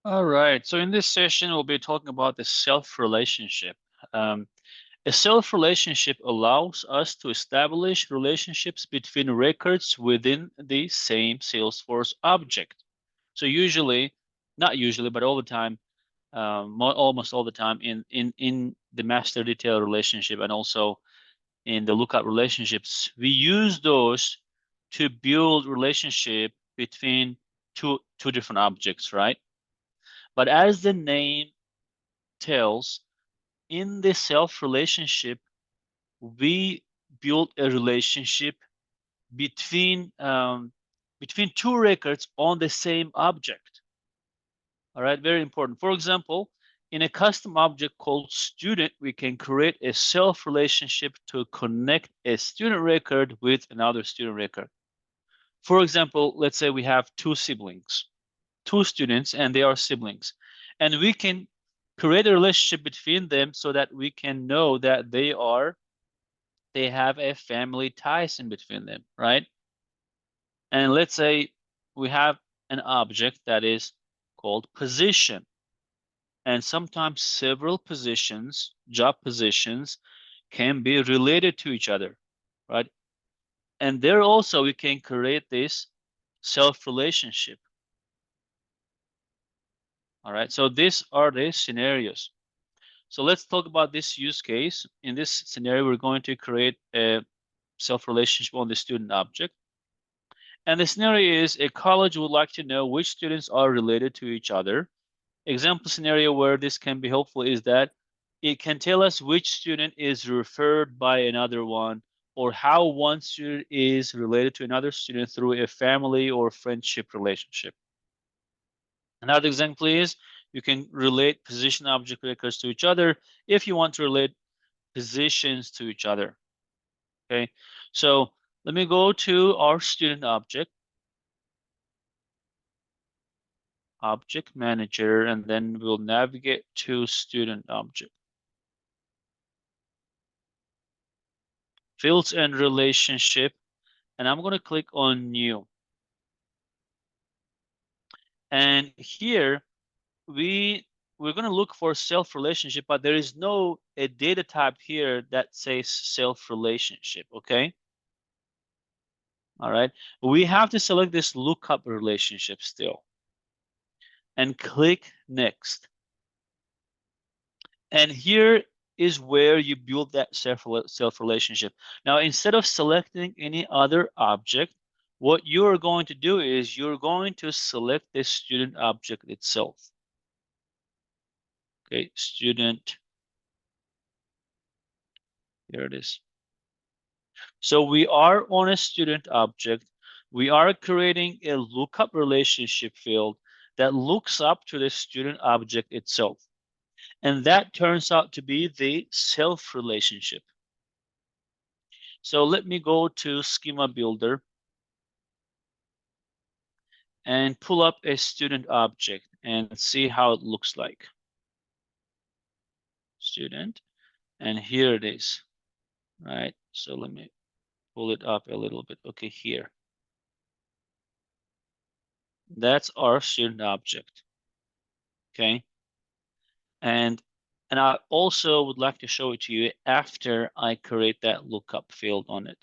All right, so in this session, we'll be talking about the self relationship. Um, a self relationship allows us to establish relationships between records within the same Salesforce object. So usually, not usually, but all the time, almost all the time in the master detail relationship and also in the lookup relationships, we use those to build relationship between two different objects, right? But as the name tells, in the self relationship, we build a relationship between between two records on the same object. All right, very important. For example, in a custom object called student, we can create a self relationship to connect a student record with another student record. For example, let's say we have two siblings, two students, and they are siblings. And we can create a relationship between them so that we can know that they have a family ties in between them, right? And let's say we have an object that is called position. And sometimes several positions, job positions, can be related to each other, right? And there also we can create this self relationship. All right, so these are the scenarios. So let's talk about this use case. In this scenario, we're going to create a self relationship on the student object. And the scenario is a college would like to know which students are related to each other. Example scenario where this can be helpful is that it can tell us which student is referred by another one or how one student is related to another student through a family or friendship relationship. Another example is you can relate position object records to each other if you want to relate positions to each other. Okay, so let me go to our student object manager, and then we'll navigate to student object. Fields and relationship, and I'm going to click on new. And here we're going to look for self relationship, but there is no a data type here that says self relationship, okay? All right. We have to select this lookup relationship still and click next. And here is where you build that self relationship. Now, instead of selecting any other object, what you're going to do is you're going to select the student object itself. Okay, student, here it is. So we are on a student object. We are creating a lookup relationship field that looks up to the student object itself. And that turns out to be the self relationship. So let me go to schema builder and pull up a student object and see how it looks like. Student, and here it is, right? So let me pull it up a little bit. Okay, here. That's our student object, okay? And I also would like to show it to you after I create that lookup field on it.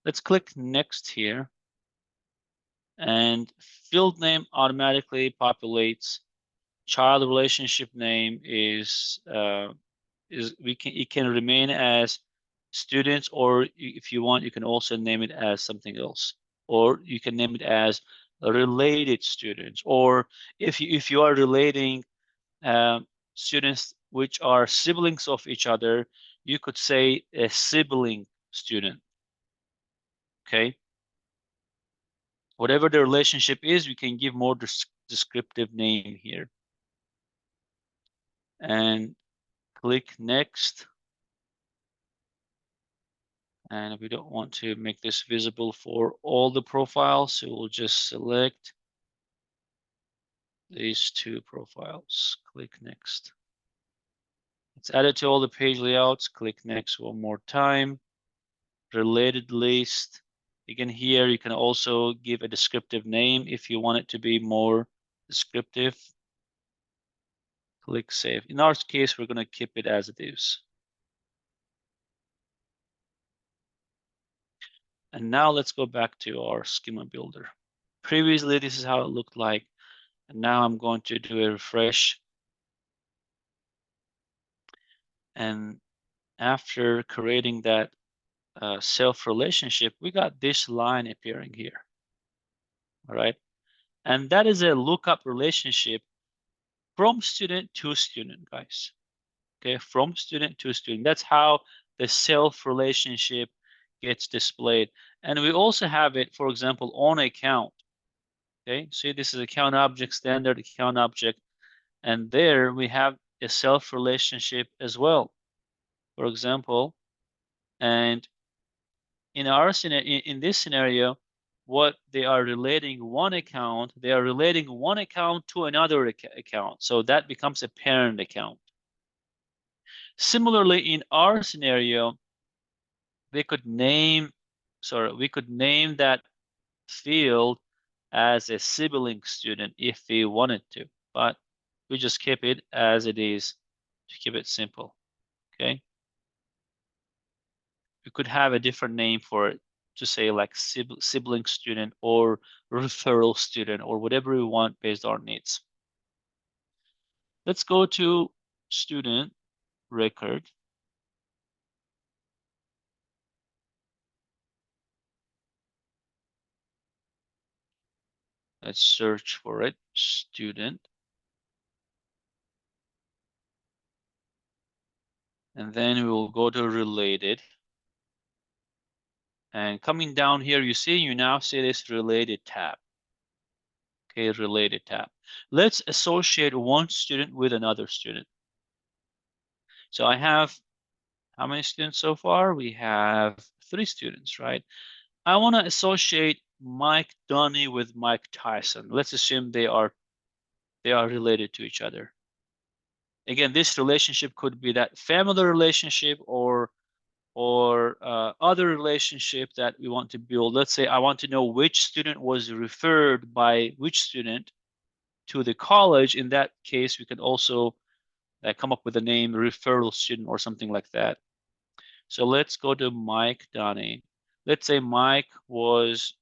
Let's click next here, and field name automatically populates. Child relationship name is it can remain as students, or if you want, you can also name it as something else, or you can name it as related students, or if you are relating students which are siblings of each other, you could say a sibling student. Okay, whatever the relationship is, we can give more descriptive name here and click next. And we don't want to make this visible for all the profiles, so we'll just select these two profiles. Click next. It's added to all the page layouts. Click next one more time. Related list. Again, here you can also give a descriptive name if you want it to be more descriptive, click save. In our case, we're going to keep it as it is. And now let's go back to our schema builder. Previously, this is how it looked like. And now I'm going to do a refresh. And after creating that self relationship, we got this line appearing here. All right. And that is a lookup relationship from student to student, guys. Okay, from student to student. That's how the self relationship gets displayed. And we also have it, for example, on account. Okay, see, this is account object, standard account object. And there we have a self relationship as well, for example. And in our scenario, in this scenario, what they are relating one account, they are relating one account to another account. So that becomes a parent account. Similarly, in our scenario, we could name, we could name that field as a sibling student if we wanted to, but we just keep it as it is to keep it simple. Okay. We could have a different name for it to say like sibling student or referral student or whatever we want based on our needs. Let's go to student record. Let's search for it, student. And then we will go to related. And coming down here, you now see this related tab. Okay, related tab. Let's associate one student with another student. So I have how many students so far? We have 3 students, right? I want to associate Mike Dunny with Mike Tyson. Let's assume they are related to each other. Again, this relationship could be that family relationship or other relationship that we want to build. Let's say I want to know which student was referred by which student to the college. In that case, we can also come up with a name referral student or something like that. So let's go to Mike Donnie. Let's say Mike was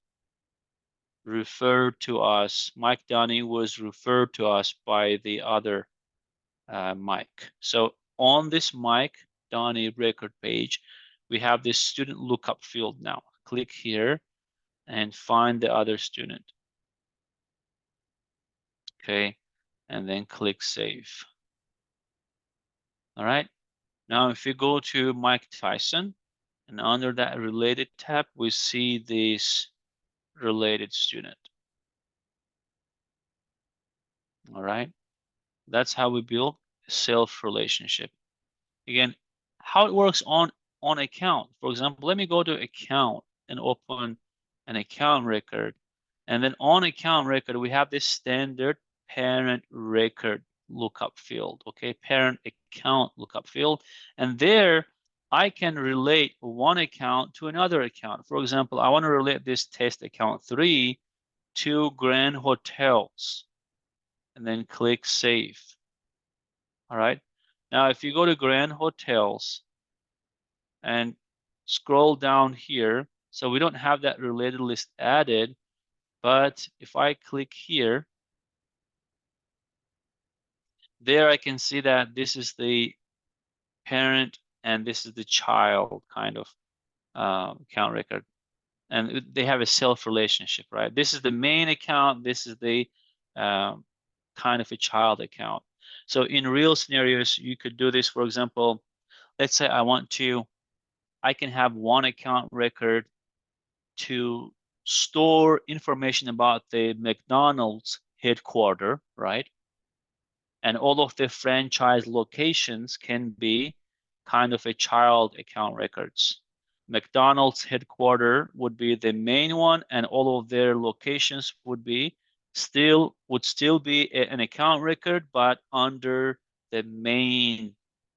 referred to us. Mike Donnie was referred to us by the other Mike. So on this Mike Donnie record page, we have this student lookup field now. Click here and find the other student. Okay, and then click save. All right. Now, if you go to Mike Tyson, and under that related tab, we see this related student. All right. That's how we build a self relationship. Again, how it works on account. For example, let me go to account and open an account record. And then on account record, we have this standard parent record lookup field. Okay, parent account lookup field. And there I can relate one account to another account. For example, I want to relate this test account 3 to Grand Hotels and then click save. All right. Now, if you go to Grand Hotels and scroll down here, so we don't have that related list added, but if I click here, there I can see that this is the parent and this is the child kind of account record. And they have a self relationship, right? This is the main account. This is the kind of a child account. So in real scenarios, you could do this. For example, let's say I can have one account record to store information about the McDonald's headquarters, right? And all of the franchise locations can be kind of a child account records. McDonald's headquarters would be the main one, and all of their locations would still be an account record, but under the main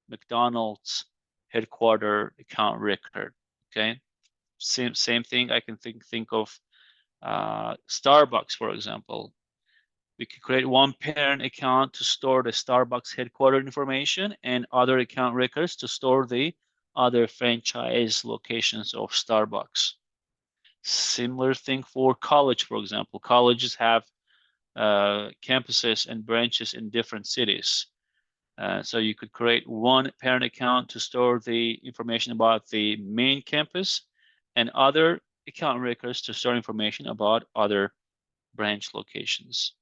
McDonald's headquarters account record. Okay, same thing. I can think of Starbucks, for example. We could create one parent account to store the Starbucks headquarters information and other account records to store the other franchise locations of Starbucks. Similar thing for college, for example. Colleges have campuses and branches in different cities. So you could create one parent account to store the information about the main campus and other account records to store information about other branch locations.